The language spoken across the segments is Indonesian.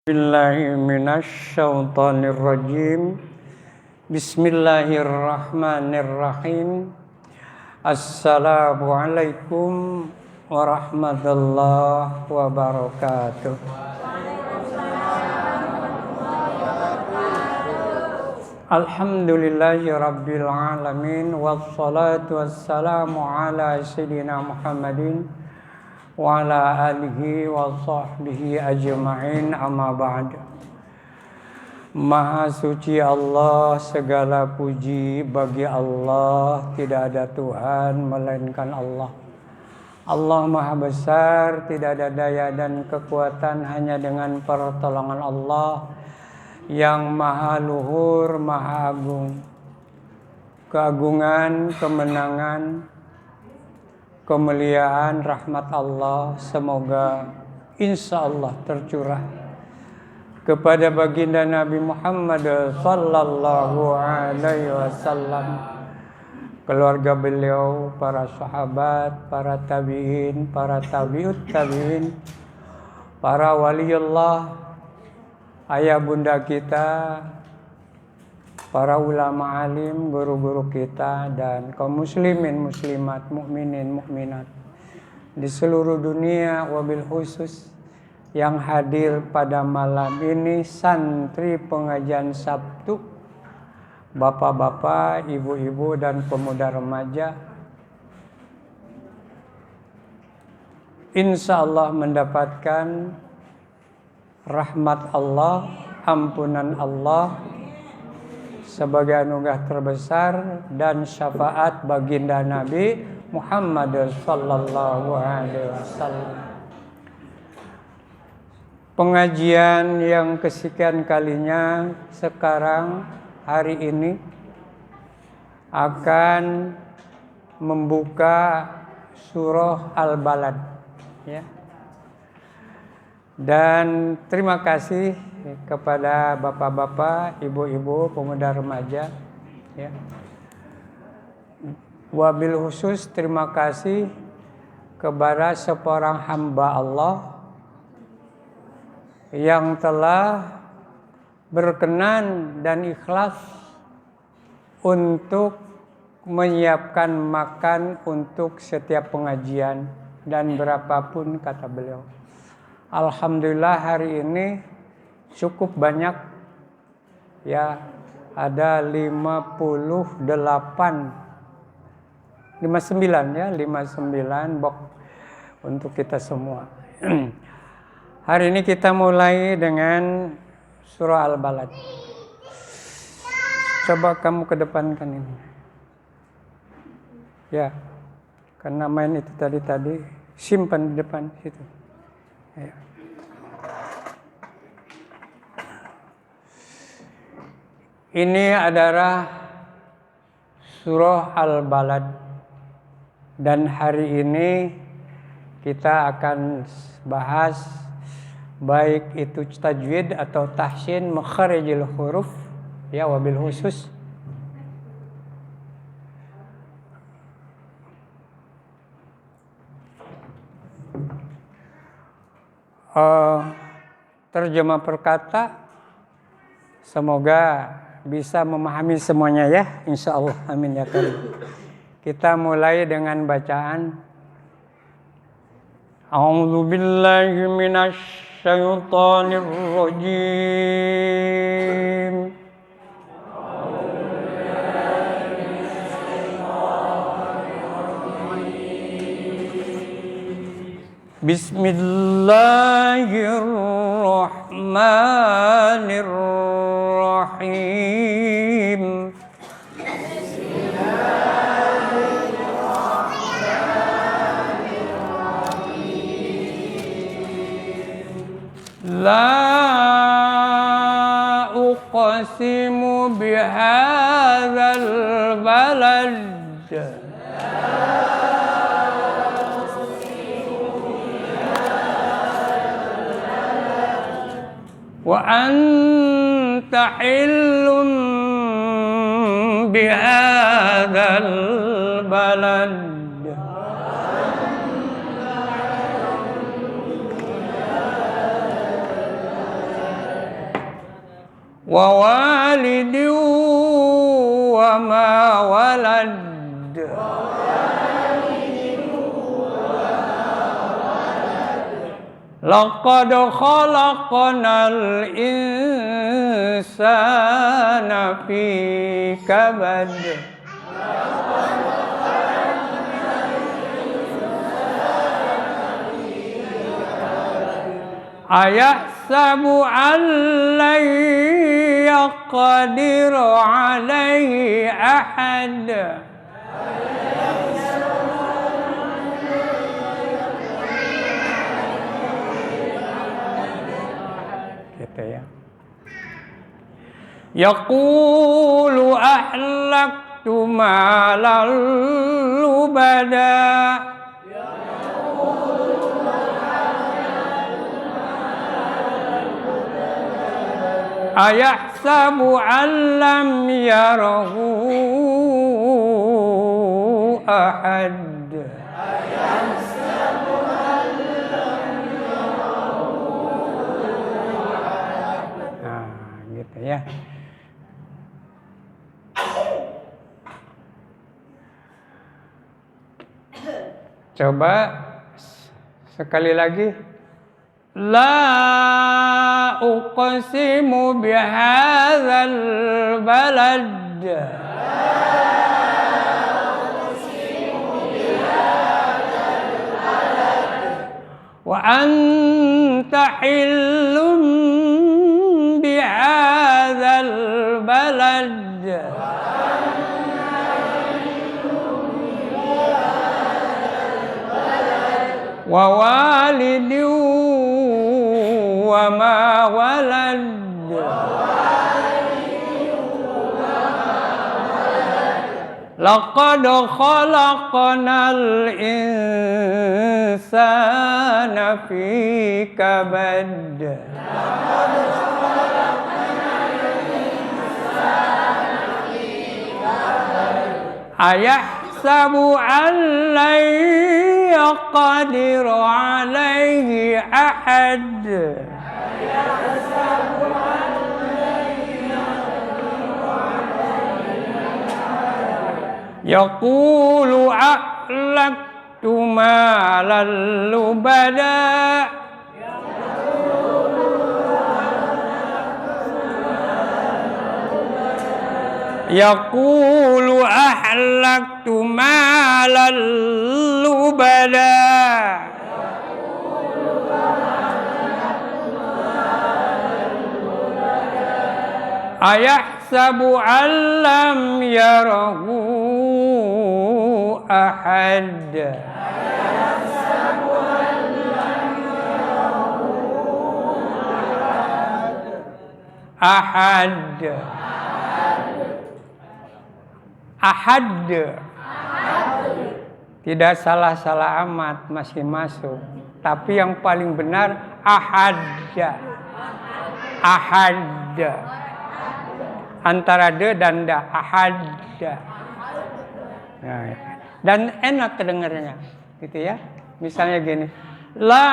Billahi minasyaitonir rajim. Bismillahirrahmanirrahim. Assalamualaikum warahmatullahi wabarakatuh. Alhamdulillahi rabbil alamin, wassalatu wassalamu ala sayyidina Muhammadin wa ala alihi wa sahbihi ajma'in, amma ba'd. Maha suci Allah, segala puji bagi Allah, tidak ada Tuhan melainkan Allah. Allah maha besar, tidak ada daya dan kekuatan, hanya dengan pertolongan Allah yang maha luhur, maha agung. Keagungan, kemenangan, kemuliaan, rahmat Allah semoga insya Allah tercurah kepada baginda Nabi Muhammad sallallahu alaihi wasallam, keluarga beliau, para sahabat, para tabi'in, para tabi'ut tabi'in, para waliullah, ayah bunda kita, para ulama alim, guru-guru kita, dan kaum muslimin, muslimat, mukminin, mukminat di seluruh dunia, wabil khusus yang hadir pada malam ini, santri pengajian Sabtu, bapak-bapak, ibu-ibu, dan pemuda remaja. Insya Allah mendapatkan rahmat Allah, ampunan Allah sebagai anugerah terbesar dan syafaat baginda Nabi Muhammad sallallahu alaihi wasallam. Pengajian yang kesekian kalinya sekarang hari ini akan membuka surah Al-Balad, ya. Dan terima kasih kepada bapak-bapak, ibu-ibu, pemuda remaja, ya. Wabil khusus terima kasih kepada seorang hamba Allah yang telah berkenan dan ikhlas untuk menyiapkan makan untuk setiap pengajian dan berapapun, kata beliau. Alhamdulillah hari ini cukup banyak, ya, ada 59 ya, 59 box untuk kita semua. Hari ini kita mulai dengan surah Al-Balad. Coba kamu kedepankan ini, ya, karena main itu tadi simpan di depan situ, ya. Ini adalah surah Al-Balad, dan hari ini kita akan bahas baik itu tajwid atau tahsin, makharijul huruf, ya, wabil khusus terjemah perkata. Semoga bisa memahami semuanya, ya, insya Allah, amin ya karim. Kita mulai dengan bacaan. A'udzu billahi minasy syaithanir rajim. Bismillahirrahmanirrahim. La uqsimu bihadzal balad wa anta hillum bihadzal balad. wa walidin wa ma walad. Laqad khalaqnal insana fi kabad. Ayahsabu an lan yaqdiru alaihi ahad. Gitu ya. Yaqulu ahlaktu malan lubada. Ayahsabu an lam yarahu ahad. Nah, gitu ya. Coba sekali lagi. La uqsimu bihadzal balad. Wa anta hillun bihadzal balad. Wa walidin wa ma walad. Laqad khalaqnal insana fi kabad. Ayahsabu an lan yaqdiru alaihi ahad. Yaqulu ahlaktu malan lubada. Yaqulu ahlaktu malan lubada. Ayahsabu an lam yarahu ahad. Ahad. Ahad. Tidak salah-salah amat, masih masuk. Tapi yang paling benar ahad. Ahad. Antara de dan da, ahad. Nah, dan enak kedengarannya, gitu ya. Misalnya gini, la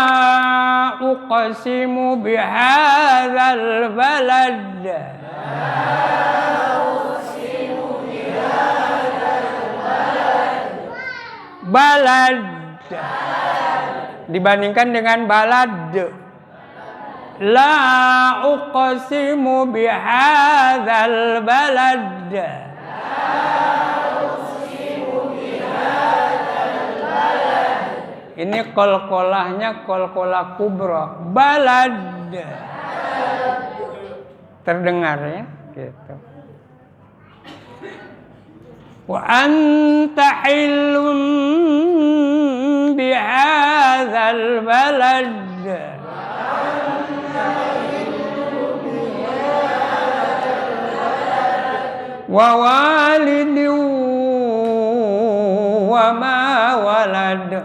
uqsimu bihadzal balad. Balad dibandingkan dengan balad. La uqsimu bihadzal balad. Ini qalqalahnya qalqalah kubra. Balad. Terdengar ya, gitu. Wa anta hillun bihadzal balad. Wa walidin wa ma walad.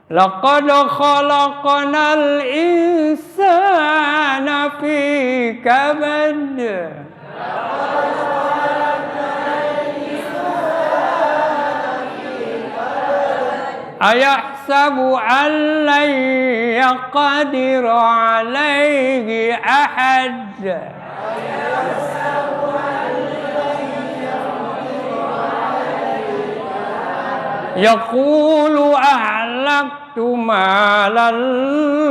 Laqad khalaqnal insana fi kabad. ayahsabu an lan yaqdiru alaihi ahad. Yaqulu ahlaktu malan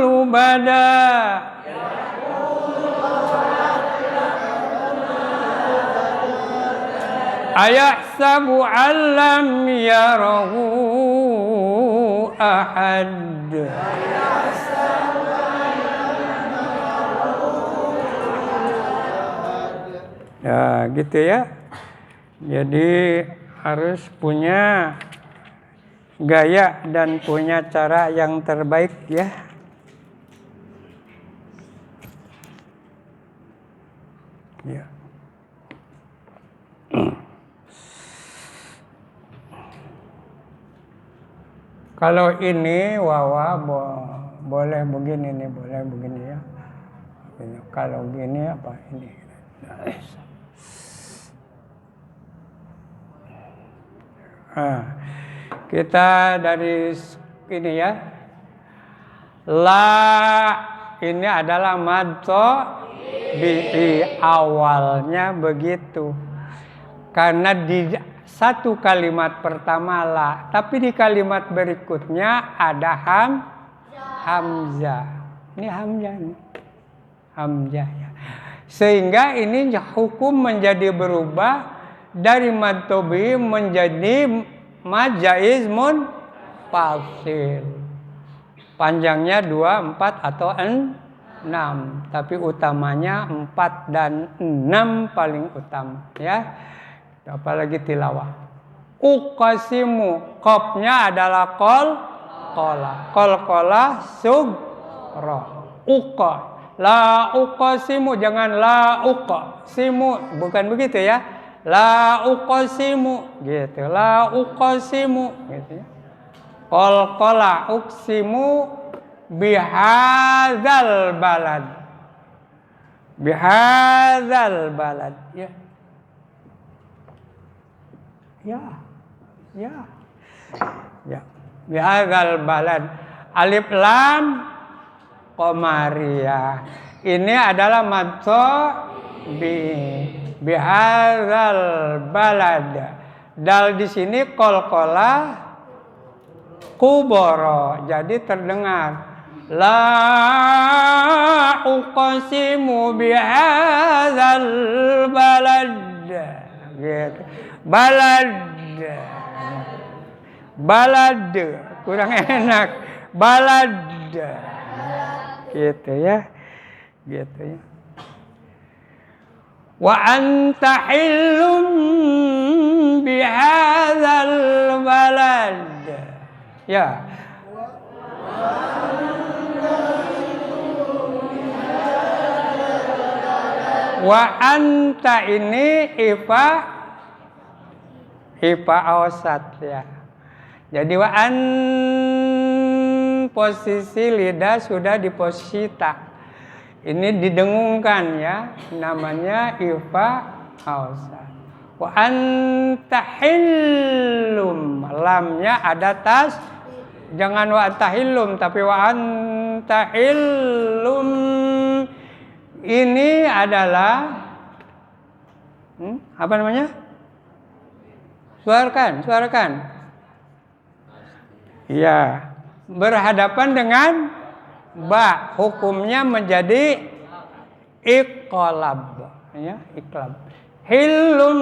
lubada. Ayahsabu an lam yarahu ahad. Ya, gitu ya. Jadi harus punya gaya dan punya cara yang terbaik ya. Ya. Kalau ini wawa boleh begini nih, boleh begini ya. Kalau gini apa ini? Kita dari ini ya. La ini adalah madto bi awalnya begitu. Karena di satu kalimat pertama la, tapi di kalimat berikutnya ada hamzah. Ini hamzah nih. Hamzah ya. Sehingga ini hukum menjadi berubah dari mad tabii menjadi mad jaiz munfasil. Panjangnya 2, 4 atau 6, tapi utamanya 4 dan 6 paling utama ya. Apalagi tilawah. Uqasimu, qafnya adalah qalqalah sughra. Uqa, la uqasimu, jangan la uqasimu, bukan begitu ya. La uqasimu gitu, la uqasimu gitu ya. Qalqalah uqsimu bihadzal balad. Bihadzal balad ya. Ya. Bihadzal balad. Alif lam qamariyah. Ini adalah madto bihadzal balad. Dal di sini qalqalah kubara. Jadi terdengar la uqsimu bihadzal balad gitu. Balad kurang enak, balad gitu ya, gitu ya. Wa anta hillum bihadzal balad ya. Wa anta ini ifa awsat ya. Jadi wa an posisi lidah sudah di posisi ta. Ini didengungkan ya, namanya ifa awsat. Wa anta hillum, lamnya ada tas. Jangan wa anta hillum, tapi wa anta hillum. Ini adalah apa namanya? Suarakan. Iya, berhadapan dengan ba, hukumnya menjadi iqlab, ya, iqlab. Hillum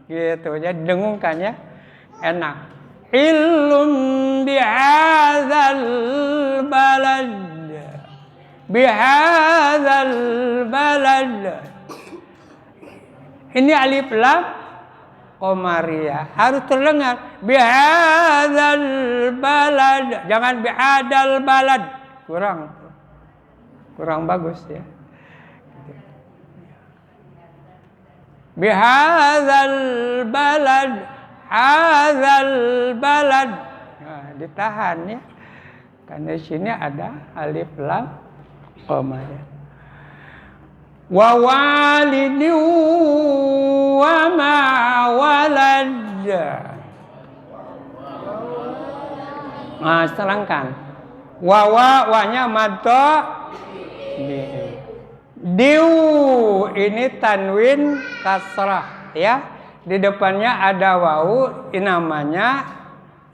gitu, jadi dengungkan ya, enak. Hillum bihadzal balad. Bihadzal balad. Ini alif lam qamariyah harus terdengar bihadzal balad, jangan bihadzal balad, kurang bagus ya. Bihadzal balad, hadzal balad, nah, ditahan ya, karena di sini ada alif lam qamariyah. Wa walidin wa ma walad. Terangkan. Wanya maddo diu ini tanwin kasrah ya. Di depannya ada wau, namanya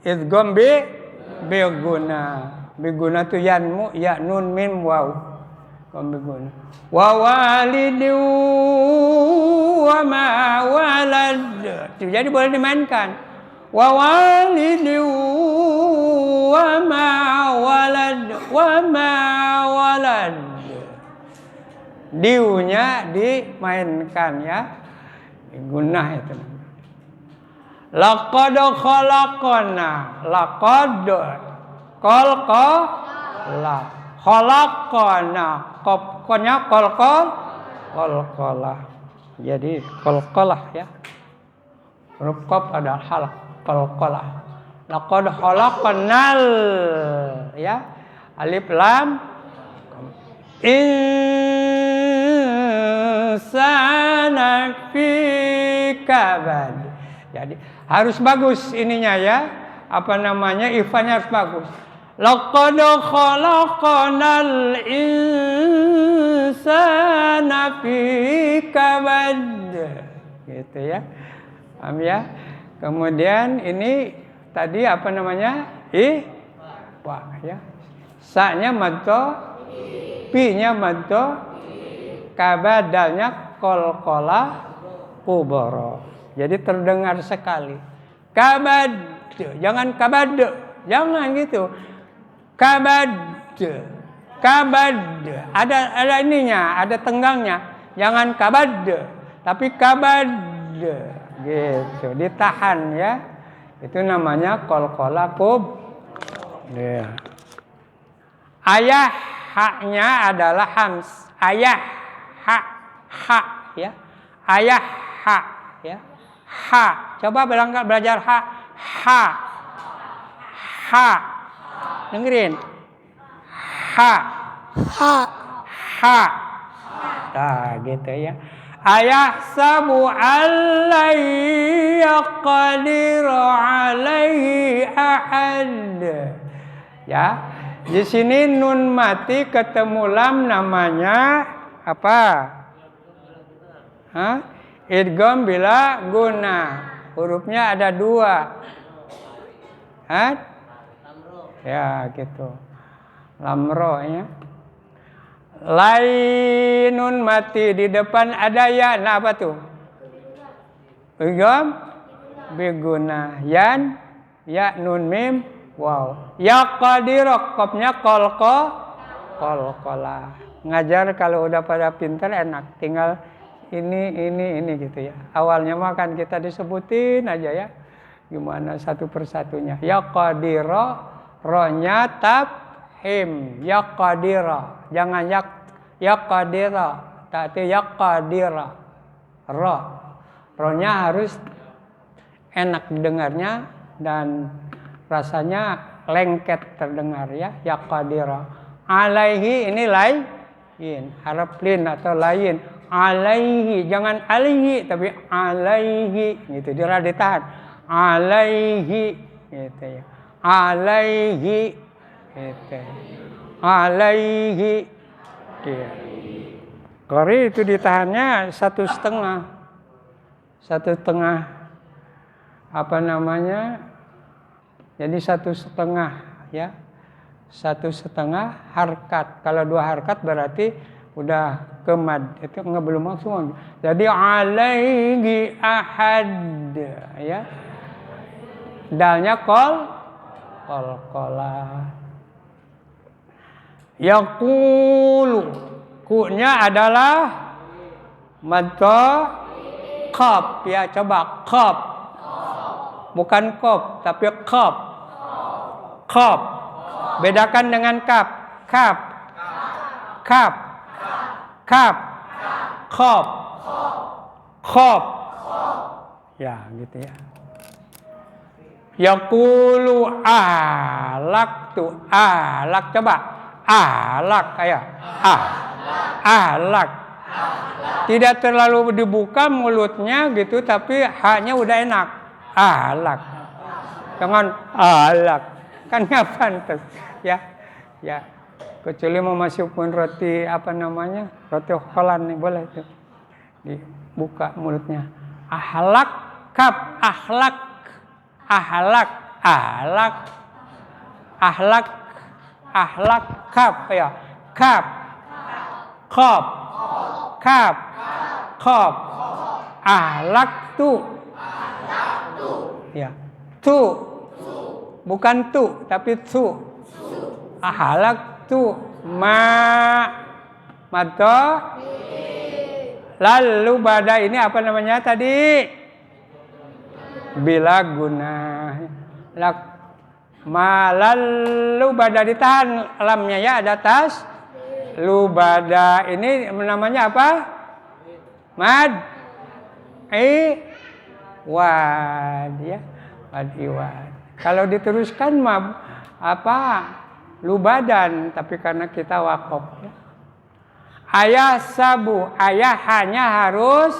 idgham biguna. Biguna tu yanmu ya nun mim wau. Biguna. Wa walidu wa ma walad. Jadi boleh dimainkan. Wa walidu wa ma walad wa ma walad. Diunya dimainkan ya. Gunah itu. Laqad khalaqna. Laqad qalqala. Khalaqna. Qafnya qalqala. Jadi qalqalah ya. Huruf qaf ada halaq qalqalah. Laqad khalaqnal ya. Alif lam insana fi kabad. Jadi harus bagus ininya ya. Apa namanya? Ifannya harus bagus. Laqad khalaqnal insana fi kabad. Gitu ya. Paham ya? Kemudian ini tadi apa namanya? Wah ya. Sa-nya maddo, pi-nya maddo, kabadalnya qalqalah kubara. Jadi terdengar sekali. Kabad, jangan kabad, jangan gitu. Kabad, ada ininya, ada tenggangnya. Jangan kabad, tapi kabad, gitu. Ditahan ya. Itu namanya qalqalah ya. Ayah haknya adalah hams. Ayah ha ya. Ayah ha ya. Ha. Coba belajar ha. Dengerin. Ha. Nah, gitu ya. Ayah sabu alai yaqdiru alaihi ahad. Ya. Di sini nun mati ketemu lam namanya apa? Idgham bila guna. Hurufnya ada 2. Ya gitu. Lamro ya. Lainun mati di depan ada ya. Nah apa tuh? Idgham biguna. Yan ya nun mim wow. Ya qadirok kopnya qalqalah. Ngajar kalau udah pada pintar enak. Tinggal ini gitu ya. Awalnya mah kan kita disebutin aja ya. Gimana satu persatunya. Ya qadira, ro-nya tabhim. Ya qadira. Jangan ya qadira. Tapi ya qadira. Ro-nya harus enak didengarnya dan rasanya lengket terdengar ya. Ya qadira. Alaihi ini lain. Harap lin atau lain. Alaihi, jangan alaihi tapi alaihi gitu. Dia ditahan. Alaihi gitu ya. Alaihi gitu. Alaihi. Gitu. Qari itu ditahannya 1,5. 1,5 apa namanya? Jadi 1,5 ya. 1,5 harkat. Kalau 2 harkat berarti udah kemad. Itu enggak belum maksud. Jadi alaihi ahad ya. Dalnya qalqalah. Yaqulu. Ku-nya adalah madda qaf ya. Coba qaf. Bukan qaf tapi qaf. Qaf. Bedakan dengan kaf. Kaf. Qaf. Ya, gitu ya. Yaqulu alaktu. Alak coba. Alak kayak alak. Tidak terlalu dibuka mulutnya gitu tapi haknya udah enak. Alak. Jangan alak. kan nggak pantas ya. Ya, kecuali mau masukkan roti apa namanya, roti Holland nih boleh tuh dibuka mulutnya. Ahlak kap, ahlak kap ya, kap kop kap kop ahlak tu ya, tu bukan tu tapi tu. Ahlak tu mato. Lalu bada ini apa namanya tadi? Bila guna. Lalu bada ditahan lamnya ya, ada tas. Lubada ini namanya apa? Mad wad ya. Mad iwad. Kalau diteruskan apa? Lubadan, tapi karena kita wakaf ya. Ayah sabu, ayah hanya harus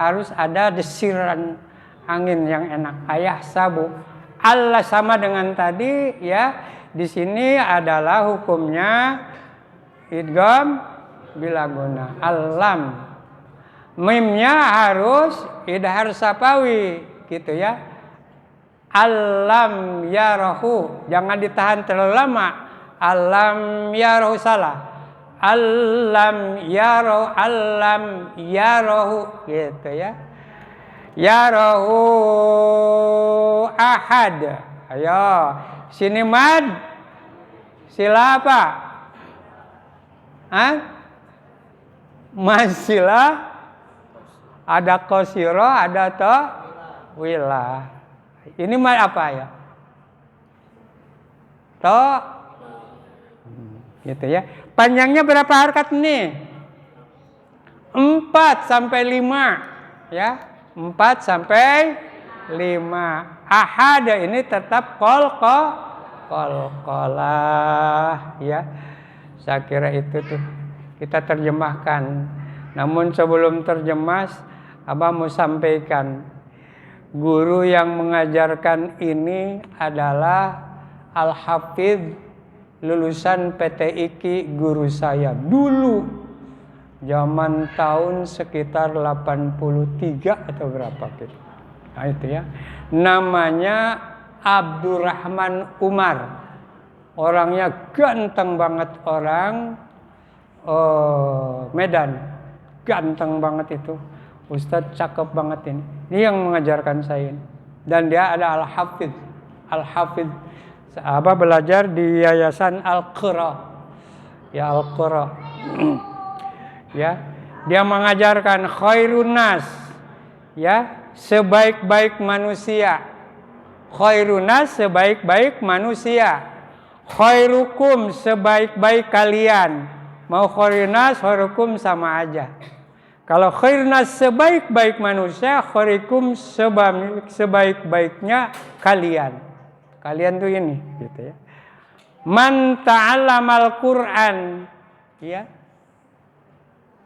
harus ada desiran angin yang enak. Ayah sabu. Allah sama dengan tadi ya. Di sini adalah hukumnya idgham bila guna. Alam. Mimnya harus idhar sapawi gitu ya. Alam yarahu, jangan ditahan terlalu lama. Alam yarahu salah. Alam yarahu gitu ya. Yarahu ahad. Ayo, sini mad. Sila apa? Masila ada qasiro, ada tawilah. Ini apa ya? Gitu ya. Panjangnya berapa harakat nih? 4 sampai 5 ya. 4 sampai 5. Ahad ini tetap qalqalah ya. Saya kira itu tuh kita terjemahkan. Namun sebelum terjemah, Abah mau sampaikan, guru yang mengajarkan ini adalah Al-Hafidh, lulusan PTIQ, guru saya dulu zaman tahun sekitar 83 atau berapa gitu. Nah itu ya. Namanya Abdurrahman Umar. Orangnya ganteng banget, orang Medan. Ganteng banget itu. Ustadz cakep banget ini. Ini yang mengajarkan saya ini. Dan dia ada Al-Hafidh. Al-Hafidh. Abah belajar di Yayasan Al-Qura. Ya Al-Qura. Ya. Dia mengajarkan khairun nas. Ya, sebaik-baik manusia. Khairun nas, sebaik-baik manusia. Khairukum, sebaik-baik kalian. Mau khairun nas, khairukum sama aja. Kalau khairnas sebaik-baik manusia, khairukum sebaik-baiknya kalian. Kalian tuh ini, gitu ya. Man ta'allamal Qur'an, ya.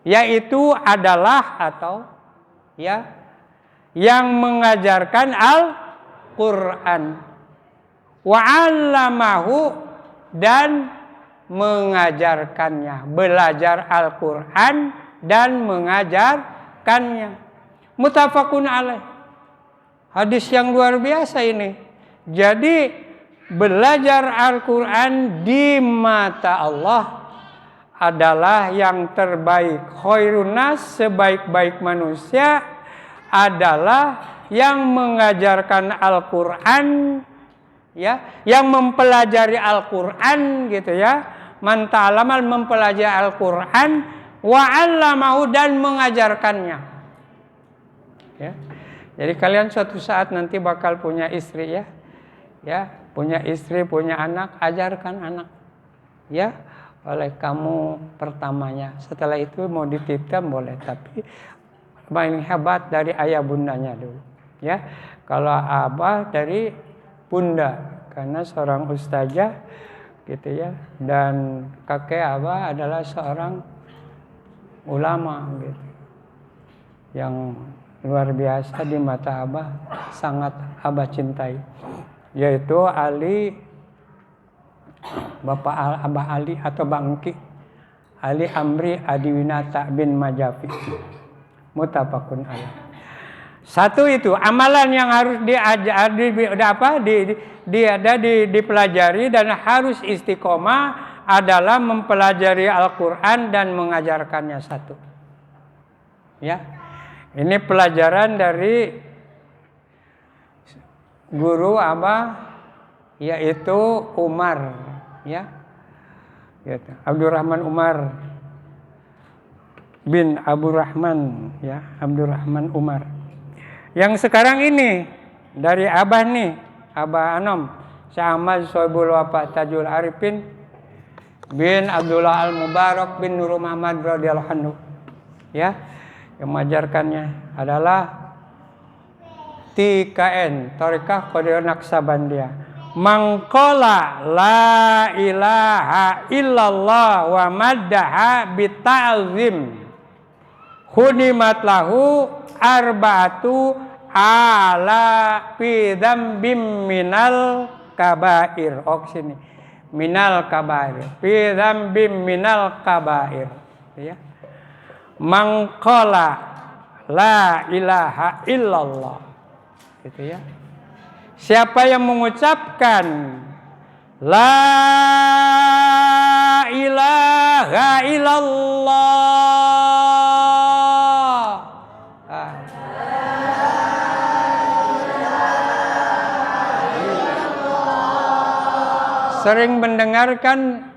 Yaitu adalah atau ya yang mengajarkan Al-Qur'an. Wa 'allamahu dan mengajarkannya, belajar Al-Qur'an dan mengajarkannya. Muttafaqun alaih. Hadis yang luar biasa ini. Jadi belajar Al-Quran di mata Allah adalah yang terbaik. Khairun nas, sebaik-baik manusia adalah yang mengajarkan Al-Quran, ya, yang mempelajari Al-Quran gitu ya. Man ta'allamal, mempelajari Al-Quran, wa 'allamahu dan mengajarkannya. Ya. Jadi kalian suatu saat nanti bakal punya istri ya. Ya, punya istri, punya anak, ajarkan anak. Ya, oleh kamu pertamanya. Setelah itu mau dititipkan boleh, tapi paling hebat dari ayah bundanya dulu. Ya. Kalau abah dari bunda, karena seorang ustazah gitu ya, dan kakek abah adalah seorang ulama gitu, yang luar biasa di mata Abah, sangat Abah cintai, yaitu Ali, Bapak Abah Ali atau Bang Ki Ali Amri Adiwinata bin Majafi, mutafakun alaih. Satu itu amalan yang harus dipelajari dan harus istiqomah adalah mempelajari Al-Quran dan mengajarkannya satu. Ya, ini pelajaran dari guru Abah, yaitu Umar, ya, Abdurrahman Umar bin Abdurrahman, ya, Abdurrahman Umar. Yang sekarang ini dari Abah nih, Abah Anom, Syekh Ahmad Sohibul Wafa Tajul Arifin bin Abdullah Al-Mubarak bin Nur Muhammad radhiyallahu anhu. Ya, yang mengajarkannya adalah TKN, Thariqah Qadiriyah Naqsabandiyah. Mangqala la ilaha illallah wa maddaha bita'zim hunimat lahu arba'atu ala fi dzambim minal kabair. Sini minal kabair, fi dzambim minal kabair, ya. Mangqala la ilaha illallah, gitu ya. Siapa yang mengucapkan la ilaha illallah, sering mendengarkan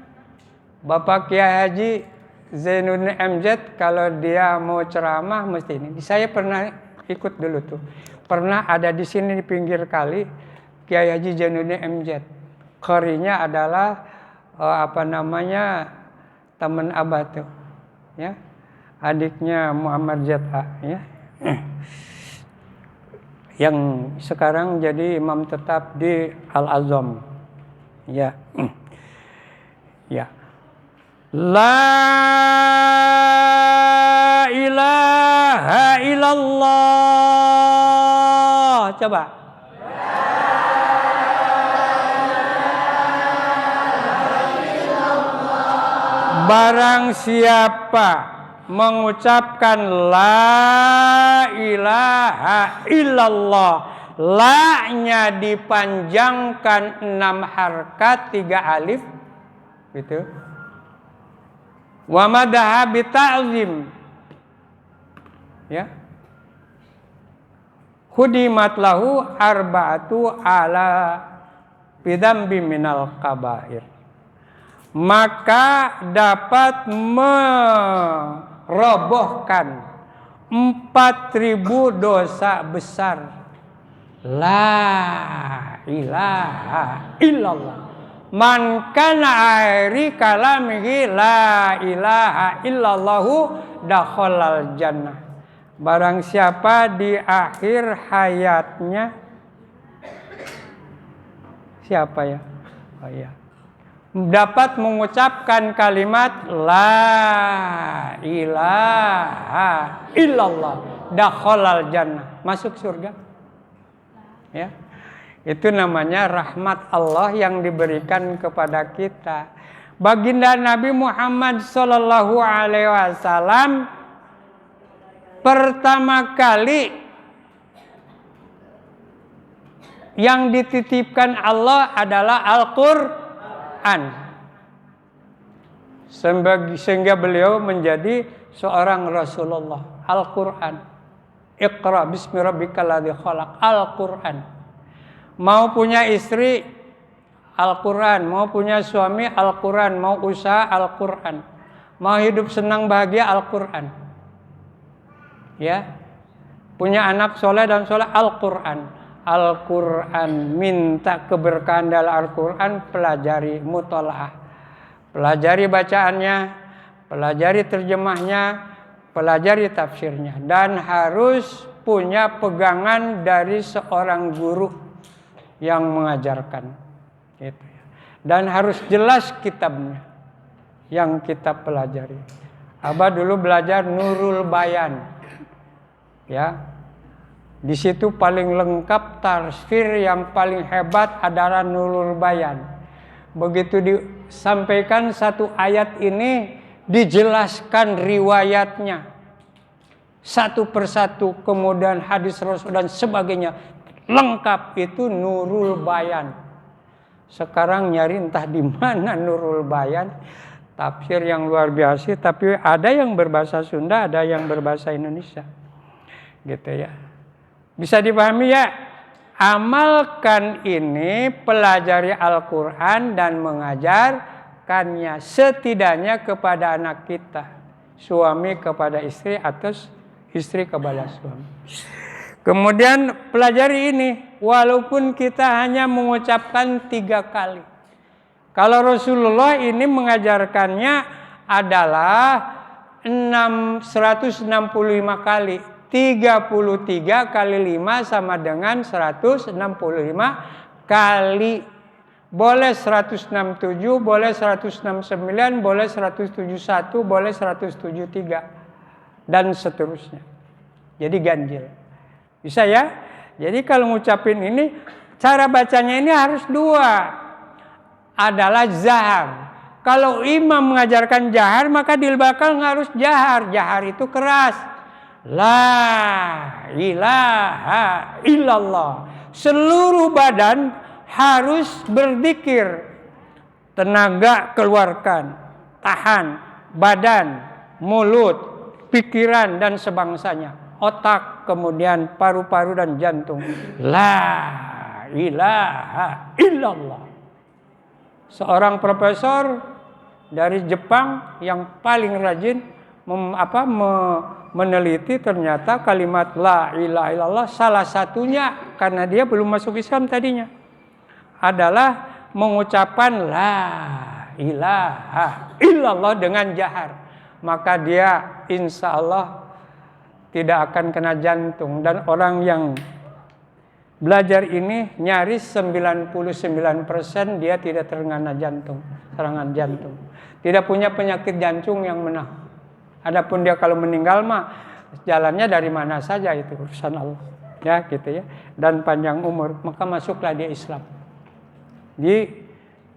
Bapak Kiai Haji Zainuddin MZ kalau dia mau ceramah mesti ini. Saya pernah ikut dulu tuh. Pernah ada di sini di pinggir kali Kiai Haji Zainuddin MZ. Qarinya adalah teman Abah tuh, ya. Adiknya Muhammad ZA, ya. Yang sekarang jadi imam tetap di Al-Azam. Ya. Ya. La ilaha illallah. Coba. Barang siapa mengucapkan la ilaha illallah, la-nya dipanjangkan 6 harkat 3 alif, gitu. Wa madaha bita'zim, ya. Hudimat lahu arba'atu ala bidambi minal kabair. Maka dapat merobohkan 4.000 dosa besar. La ilaha illallah. Man kana akhiri kalamihi la ilaha illallahu dakhalal jannah. Barang siapa di akhir hayatnya, siapa ya? Oh ya. Dapat mengucapkan kalimat la ilaha illallah, dakhalal jannah, masuk surga. Ya. Itu namanya rahmat Allah yang diberikan kepada kita. Baginda Nabi Muhammad sallallahu alaihi wasallam pertama kali yang dititipkan Allah adalah Al-Qur'an. Sehingga beliau menjadi seorang Rasulullah. Al-Qur'an. Iqra bismi rabbikal ladzi khalaq. Al-Qur'an. Mau punya istri, Al-Quran. Mau punya suami, Al-Quran. Mau usaha, Al-Quran. Mau hidup senang bahagia, Al-Quran. Ya, punya anak soleh dan soleh, Al-Quran. Al-Quran, minta keberkahan dalam Al-Quran, pelajari mutolaah. Pelajari bacaannya, pelajari terjemahnya, pelajari tafsirnya. Dan harus punya pegangan dari seorang guru yang mengajarkan, gitu. Dan harus jelas kitabnya yang kita pelajari. Abah dulu belajar Nurul Bayan, ya, Di situ paling lengkap tafsir yang paling hebat adalah Nurul Bayan. Begitu disampaikan satu ayat ini, dijelaskan riwayatnya satu persatu, kemudian hadis Rasul dan sebagainya, lengkap. Itu Nurul Bayan. Sekarang nyari entah di mana Nurul Bayan, tafsir yang luar biasa, tapi ada yang berbahasa Sunda, ada yang berbahasa Indonesia. Gitu ya. Bisa dipahami ya? Amalkan ini, pelajari Al-Quran dan mengajarkannya setidaknya kepada anak kita. Suami kepada istri atau istri kepada suami. Kemudian pelajari ini, walaupun kita hanya mengucapkan 3 kali. Kalau Rasulullah ini mengajarkannya adalah 165 kali. 33 kali 5 sama dengan 165 kali. Boleh 167, boleh 169, boleh 171, boleh 173 dan seterusnya. Jadi ganjil. Bisa ya? Jadi kalau ngucapin ini, cara bacanya ini harus 2. Adalah zahar. Kalau imam mengajarkan jahar, maka di belakang harus jahar. Jahar itu keras. La ilaha illallah. Seluruh badan harus berzikir. Tenaga keluarkan, tahan, badan, mulut, pikiran dan sebangsanya. Otak, kemudian paru-paru dan jantung. La ilaha illallah. Seorang profesor dari Jepang yang paling rajin meneliti, ternyata kalimat la ilaha illallah salah satunya, karena dia belum masuk Islam tadinya, adalah mengucapkan la ilaha illallah dengan jahar. Maka dia insya Allah tidak akan kena jantung. Dan orang yang belajar ini nyaris 99% dia tidak terkena jantung, serangan jantung. Tidak punya penyakit jantung yang menah. Adapun dia kalau meninggal mah jalannya dari mana saja, itu urusan Allah. Ya gitu ya. Dan panjang umur, maka masuklah dia Islam. Di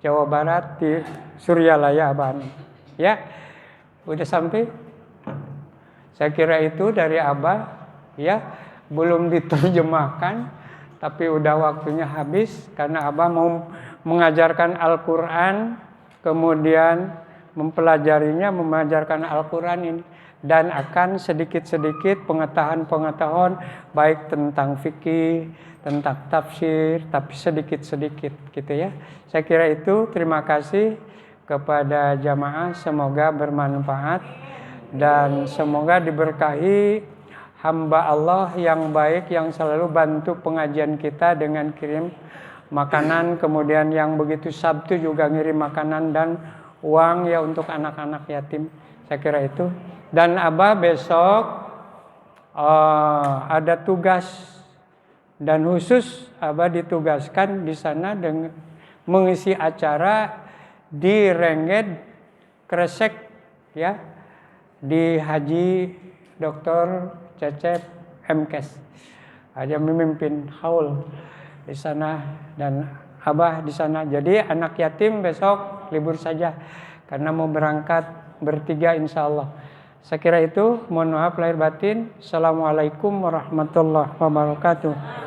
Jawa Barat, di Suryalaya Abah. Ya. Udah sampai? Saya kira itu dari Abah, ya. Belum diterjemahkan, tapi udah waktunya habis karena Abah mau mengajarkan Al-Qur'an, kemudian mempelajarinya, mengajarkan Al-Quran ini, dan akan sedikit-sedikit pengetahuan baik tentang fikih, tentang tafsir, tapi sedikit-sedikit gitu ya. Saya kira itu. Terima kasih kepada jamaah, semoga bermanfaat dan semoga diberkahi hamba Allah yang baik yang selalu bantu pengajian kita dengan kirim makanan, kemudian yang begitu Sabtu juga ngirim makanan dan uang ya untuk anak-anak yatim. Saya kira itu. Dan Abah besok ada tugas, dan khusus Abah ditugaskan di sana dengan mengisi acara di Rengget Kresek ya, di Haji Dr. Cecep MKes. Ada memimpin haul di sana dan Abah di sana. Jadi anak yatim besok libur saja karena mau berangkat bertiga insya Allah. Saya kira itu. Mohon maaf lahir batin. Assalamualaikum warahmatullahi wabarakatuh.